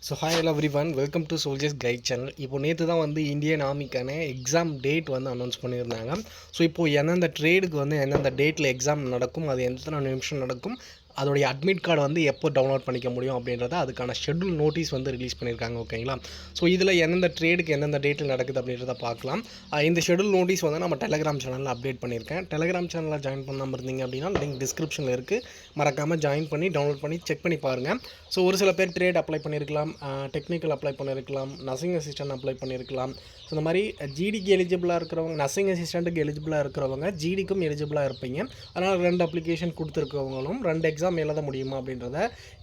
So hi hello every one welcome to soldiers guide channel. இப்போ நேற்று தான் வந்து இந்தியன் ஆர்மிக்கான எக்ஸாம் டேட் வந்து அனௌன்ஸ் பண்ணியிருந்தாங்க. ஸோ இப்போது எந்தெந்த ட்ரேடுக்கு வந்து எந்தெந்த டேட்டில் எக்ஸாம் நடக்கும், அது எத்தனை நிமிஷம் நடக்கும், அதோடைய அட்மிட் கார்டு வந்து எப்போ டவுன்லோட் பண்ணிக்க முடியும் அப்படின்றத அதுக்கான ஷெட்யூல் நோட்டீஸ் வந்து ரிலீஸ் பண்ணியிருக்காங்க. ஓகேங்களா? ஸோ இதில் எந்தெந்த ட்ரேடுக்கு எந்தெந்த டேட்டில் நடக்குது அப்படின்றத பார்க்கலாம். இந்த ஷெட்யூல் நோட்டீஸ் வந்து நம்ம டெலகிராம் சேனலில் அப்டேட் பண்ணியிருக்கேன். டெலகிராம் சேனலில் ஜாயின் பண்ணாமல் இருந்தீங்க அப்படின்னா லிங்க் டிஸ்கிரிப்ஷனில் இருக்குது. மறக்காமல் ஜாயின் பண்ணி டவுன்லோட் பண்ணி செக் பண்ணி பாருங்கள். ஸோ ஒரு சில பேர் ட்ரேட் அப்ளை பண்ணியிருக்கலாம், டெக்னிக்கல் அப்ளை பண்ணியிருக்கலாம், நர்சிங் அசிஸ்டன்ட் அப்ளை பண்ணியிருக்கலாம். ஸோ இந்த மாதிரி ஜிடிக்கு எலிஜிபிளாக இருக்கிறவங்க, நர்சிங் அசிஸ்டண்ட்டுக்கு எலிஜிபிளாக இருக்கிறவங்க ஜிடிக்கும் எலிஜிபிளாக இருப்பீங்க. அதனால் 2 அப்ளிகேஷன் கொடுத்துருக்கவங்களும் 2 எக்ஸாம் எழுத முடியுமா அப்படின்றத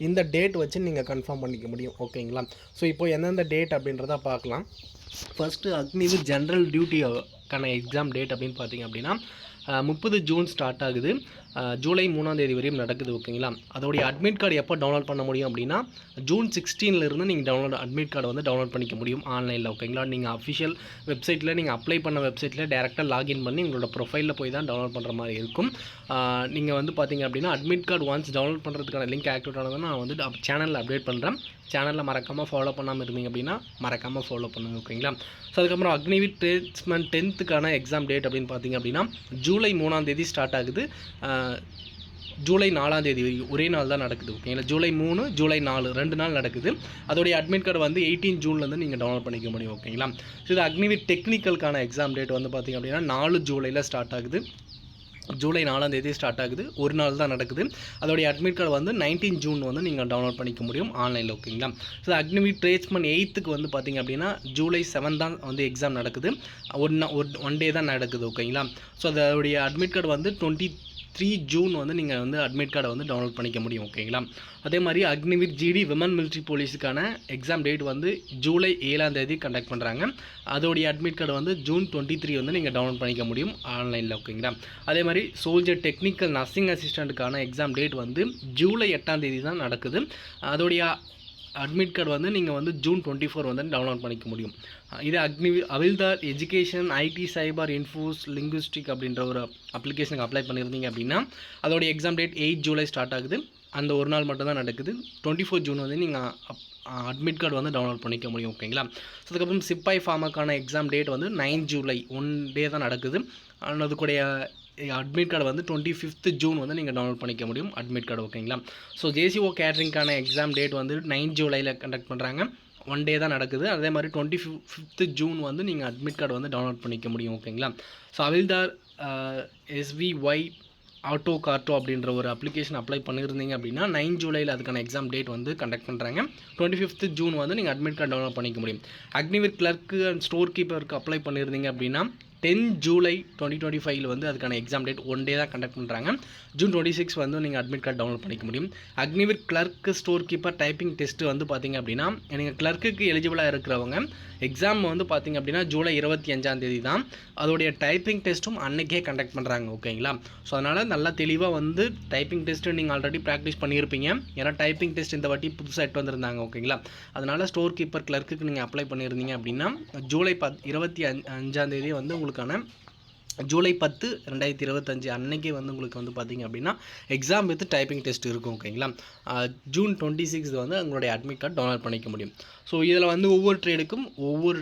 இந்த டேட் வச்சு நீங்கள் கன்ஃபார்ம் பண்ணிக்க முடியும். ஓகேங்களா? ஸோ இப்போ எந்தெந்த டேட் அப்படின்றத பார்க்கலாம். ஃபஸ்ட்டு அக்னிவிர் ஜென்ரல் டியூட்டிக்கான எக்ஸாம் டேட் அப்படின்னு பார்த்தீங்க அப்படின்னா 30 ஜூன் ஸ்டார்ட் ஆகுது. ஜூலை 3ஆம் தேதி வரையும் நடக்குது. ஓகேங்களா? அதோடைய அட்மிட் கார்டு எப்போ டவுன்லோட் பண்ண முடியும் அப்படின்னா ஜூன் 16 நீங்கள் அட்மிட் கார்டு வந்து டவுன்லோட் பண்ணிக்க முடியும் ஆன்லைனில். ஓகேங்களா? நீங்கள் அஃபிஷியல் வெப்சைட்டில் நீங்கள் அப்ளை பண்ண வெப்சைட்டில் டேரெக்டாக லாகின் பண்ணி உங்களோட ப்ரொஃபைலில் போய் தான் டவுன்லோட் பண்ணுற மாதிரி இருக்கும். நீங்கள் வந்து பார்த்தீங்க அப்படின்னா அட்மிட் கார்டு ஒன்ஸ் டவுன்லோட் பண்ணுறதுக்கான லிங்க் ஆக்டிவேட் ஆனதை நான் வந்து சேனலில் அப்டேட் பண்ணுறேன். சேனலில் மறக்காமல் ஃபாலோ பண்ணாமல் இருந்தீங்க அப்படின்னா மறக்காமல் ஃபாலோ பண்ணுங்கள். ஓகேங்களா? ஸோ அதுக்கப்புறம் அக்னிவிர் ட்ரேட்ஸ்மேன் 10th எக்ஸாம் டேட் அப்படின்னு பார்த்தீங்க அப்படின்னா ஜூலை 3ஆம் தேதி ஸ்டார்ட் ஆகுது. ஜூலை 4ஆம் தேதி ஒரே நாள் தான் நடக்குது. ஓகேங்களா? ஜூலை 3, ஜூலை 4 2 நாள் நடக்குது. அதோடைய அட்மிட் கார்டு வந்து 18 ஜூன்லேருந்து நீங்கள் டவுன்லோட் பண்ணிக்க முடியும். ஓகேங்களா? ஸோ இது அக்னிவிர் டெக்னிக்கலுக்கான எக்ஸாம் டேட் வந்து பார்த்திங்க அப்படின்னா 4 ஜூலையில் ஸ்டார்ட் ஆகுது. ஜூலை 4ஆம் தேதி ஸ்டார்ட் ஆகுது. ஒரு நாள் தான் நடக்குது. அதோடைய அட்மிட் கார்டு வந்து 19 ஜூன் வந்து நீங்கள் டவுன்லோட் பண்ணிக்க முடியும் ஆன்லைனில். ஓகேங்களா? ஸோ அக்னிவிர் ட்ரேட்ஸ்மேன் 8th வந்து பார்த்திங்க அப்படின்னா ஜூலை 7 தான் வந்து எக்ஸாம் நடக்குது. ஒன் டே தான் நடக்குது. ஓகேங்களா? ஸோ அதோடைய அட்மிட் கார்டு வந்து 23 ஜூன் வந்து நீங்கள் வந்து அட்மிட் கார்டை வந்து டவுன்லோட் பண்ணிக்க முடியும். ஓகேங்களா? அதே மாதிரி அக்னிவிர் ஜிடி விமன் மிலிட்ரி போலீஸுக்கான எக்ஸாம் டேட் வந்து ஜூலை 7ஆம் தேதி கண்டக்ட் பண்ணுறாங்க. அதோடைய அட்மிட் கார்டு வந்து ஜூன் 23 வந்து நீங்கள் டவுன்லோட் பண்ணிக்க முடியும் ஆன்லைனில். ஓகேங்களா? அதே மாதிரி சோல்ஜர் டெக்னிக்கல் நர்சிங் அசிஸ்டண்ட்டுக்கான எக்ஸாம் டேட் வந்து ஜூலை 8ஆம் தேதி தான் நடக்குது. அதோடைய அட்மிட் கார்டு வந்து நீங்கள் வந்து ஜூன் 24 வந்து டவுன்லோட் பண்ணிக்க முடியும். இது அவில்தார் எஜுகேஷன் ஐடி சைபர் இன்ஃபோஸ் லிங்குஸ்டிக் அப்படின்ற ஒரு அப்ளிகேஷனுக்கு அப்ளை பண்ணியிருந்தீங்க அப்படின்னா அதோடைய எக்ஸாம் டேட் 8 ஜூலை ஸ்டார்ட் ஆகுது. அந்த ஒரு நாள் மட்டும் தான் நடக்குது. 24 ஜூன் வந்து நீங்கள் அட்மிட் கார்டு வந்து டவுன்லோட் பண்ணிக்க முடியும். ஓகேங்களா? ஸோ அதுக்கப்புறம் சிப்பாய் ஃபார்முக்கான எக்ஸாம் டேட் வந்து 9 ஜூலை 1 டே தான் நடக்குது. அதுக்குடைய அட்மிட் கார்டு வந்து 25 ஜூன் வந்து நீங்கள் டவுன்லோட் பண்ணிக்க முடியும் அட்மிட் கார்டு. ஓகேங்களா? ஸோ ஜேசிஓ கேட்ரிங்கான எக்ஸாம் டேட் வந்து 9 ஜூலையில் கண்டக்ட் பண்ணுறாங்க. 1 டே தான் நடக்குது. அதே மாதிரி 25 ஜூன் வந்து நீங்கள் அட்மிட் கார்டு வந்து டவுன்லோட் பண்ணிக்க முடியும். ஓகேங்களா? So havildar SVY auto Carto அப்படின்ற ஒரு அப்ளிகேஷன் அப்ளை பண்ணியிருந்தீங்க அப்படின்னா 9 ஜூலையில் அதுக்கான எக்ஸாம் டேட் வந்து கண்டக்ட் பண்ணுறாங்க. 25 ஜூன் வந்து நீங்கள் அட்மிட் கார்டு டவுன்லோட் பண்ணிக்க முடியும். Agniveer clerk and store கீப்பருக்கு apply பண்ணியிருந்தீங்க அப்படின்னா 10 ஜூலை 2025 வந்து அதுக்கான எக்ஸாம் டேட் 1 டே தான் கண்டக்ட் பண்ணுறாங்க. ஜூன் 26 வந்து நீங்கள் அட்மிட் கார்டு டவுன்லோட் பண்ணிக்க முடியும். Agniveer clerk store keeper typing test வந்து பார்த்திங்க அப்படின்னா நீங்கள் கிளர்க்குக்கு எலிஜிபிளாக இருக்கிறவங்க எக்ஸாம் வந்து பார்த்திங்க அப்படின்னா ஜூலை 25ஆம் தேதி தான் அதோடைய டைப்பிங் டெஸ்ட்டும் அன்றைக்கே கண்டக்ட் பண்ணுறாங்க. ஓகேங்களா? ஸோ அதனால் நல்லா தெளிவாக வந்து டைப்பிங் டெஸ்ட்டு நீங்கள் ஆல்ரெடி ப்ராக்டிஸ் பண்ணியிருப்பீங்க. ஏன்னா டைப்பிங் டெஸ்ட் இந்த வாட்டி புதுசாக எட்டு வந்திருந்தாங்க. ஓகேங்களா? அதனால் ஸ்டோர் கீப்பர் கிளர்க்குக்கு நீங்கள் அப்ளை பண்ணியிருந்தீங்க அப்படின்னா ஜூலை 25ஆம் தேதி வந்து உங்களுக்கான ஜூலை 10, 2025 அன்றைக்கே வந்து உங்களுக்கு வந்து பார்த்திங்க அப்படின்னா எக்ஸாம் வித் டைப்பிங் டெஸ்ட் இருக்கும். ஓகேங்களா? ஜூன் 26 வந்து உங்களுடைய அட்மிட் கார்டு டவுன்லோட் பண்ணிக்க முடியும். ஸோ இதில் வந்து ஒவ்வொரு ட்ரேடுக்கும் ஒவ்வொரு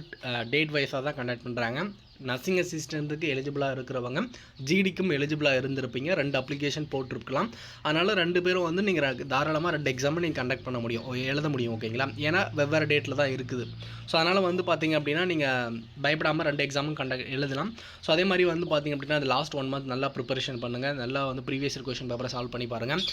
டேட் வைஸாக தான் கண்டக்ட் பண்ணுறாங்க. நர்சிங் அசிஸ்டண்ட்டுக்கு எலிஜிபிளாக இருக்கிறவங்க ஜிடிக்கும் எலிஜிபிளாக இருந்திருப்பீங்க. 2 அப்ளிகேஷன் போட்டிருக்கலாம். அதனால் 2 பேரும் வந்து நீங்கள் தாராளமாக 2 எக்ஸாமை நீங்கள் கண்டக்ட் பண்ண முடியும், எழுத முடியும். ஓகேங்களா? ஏன்னா வெவ்வேறு டேட்டில் தான் இருக்குது. ஸோ அதனால் வந்து பார்த்திங்க அப்படின்னா நீங்கள் பயப்படாமல் 2 எக்ஸாமும் எழுதலாம். ஸோ அதே மாதிரி வந்து பார்த்திங்க அப்படின்னா அது லாஸ்ட் 1 மந்த் நல்லா ப்ரிப்பரேஷன் பண்ணுங்கள். நல்லா வந்து ப்ரீவியஸ் இயர் கொஷின் பேப்பரை சால்வ் பண்ணி பாருங்கள்.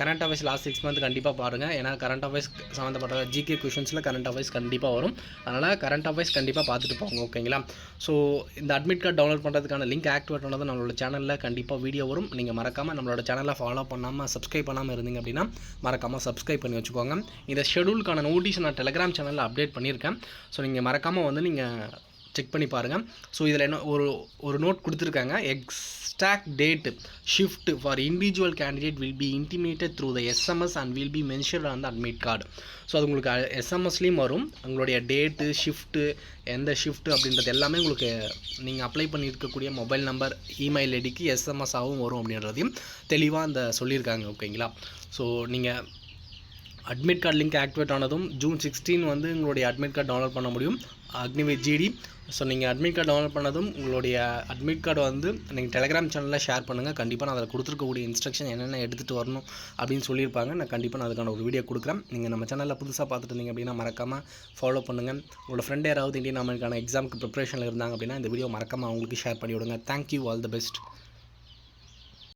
கரண்ட் அஃபேர்ஸ் லாஸ்ட் 6 மந்த் கண்டிப்பாக பாருங்கள். ஏன்னா கரண்ட் அஃபேர்ஸ் சம்மந்தப்பட்ட ஜிகே கொஷின்ஸில் கரண்ட் அஃபேர்ஸ் கண்டிப்பாக வரும். அதனால் கரண்ட் அஃபேர்ஸ் கண்டிப்பாக பார்த்துட்டு போங்க. ஓகேங்களா? ஸோ இந்த அட்மிட் கார்டு டவுன்லோட் பண்ணுறதுக்கான லிங்க் ஆக்டிவேட் பண்ணது நம்மளோட சேனலில் கண்டிப்பாக வீடியோ வரும். நீங்கள் மறக்காமல் நம்மளோட சேனலை ஃபாலோ பண்ணாமல் சப்ஸ்கிரைப் பண்ணாமல் இருந்தீங்க அப்படின்னா மறக்காமல் சப்ஸ்கிரைப் பண்ணி வச்சுக்கோங்க. இந்த ஷெடியூலுக்கான நோட்டீஸ் நான் டெலகிராம் சேனலில் அப்டேட் பண்ணியிருக்கேன். ஸோ நீங்கள் மறக்காமல் வந்து நீங்கள் செக் பண்ணி பாருங்கள். ஸோ இதில் என்ன ஒரு நோட் கொடுத்துருக்காங்க. Exact date shift for individual candidate will be intimated through the SMS and will be mentioned on the admit card. So அது உங்களுக்கு எஸ்எம்எஸ்லேயும் வரும். உங்களுடைய டேட்டு ஷிஃப்ட்டு எந்த ஷிஃப்ட்டு அப்படின்றது எல்லாமே உங்களுக்கு நீங்கள் அப்ளை பண்ணியிருக்கக்கூடிய மொபைல் நம்பர் இமெயில் ஐடிக்கு எஸ்எம்எஸ்ஸாகவும் வரும் அப்படின்றதையும் தெளிவாக அந்த சொல்லியிருக்காங்க. ஓகேங்களா? ஸோ நீங்கள் அட்மிட் கார்டு லிங்க் ஆக்டிவேட் ஆனதும் ஜூன் 16 வந்து உங்களுடைய அட்மிட் கார்டு டவுன்லோட் பண்ண முடியும் அக்னிவேல் ஜிடி. ஸோ நீங்கள் அட்மிட் கார்டு டவுன்லோட் பண்ணதும் உங்களுடைய அட்மிட் கார்டு வந்து நீங்கள் டெலிகிராம் சேனலில் ஷேர் பண்ணுங்கள். கண்டிப்பாக நான் அதில் கொடுத்துருக்கக்கூடிய இன்ஸ்ட்ரக்ஷன் என்னென்ன எடுத்துகிட்டு வரணும் அப்படின்னு சொல்லியிருப்பாங்க. நான் கண்டிப்பாக நான் அதுக்கான ஒரு வீடியோ கொடுக்குறேன். நீங்கள் நம்ம சேனலில் புதுசாக பார்த்துட்டு இருந்தீங்க அப்படின்னா மறக்காமல் ஃபாலோ பண்ணுங்கள். உங்களோட ஃப்ரெண்ட் யாராவது இந்தியன் ஆர்மிக்கான எக்ஸாமுக்கு ப்ரிப்பரேஷனில் இருந்தாங்க அப்படின்னா இந்த வீடியோ மறக்காமல் அவங்களுக்கு ஷேர் பண்ணி விடுங்க. Thank you, all the best.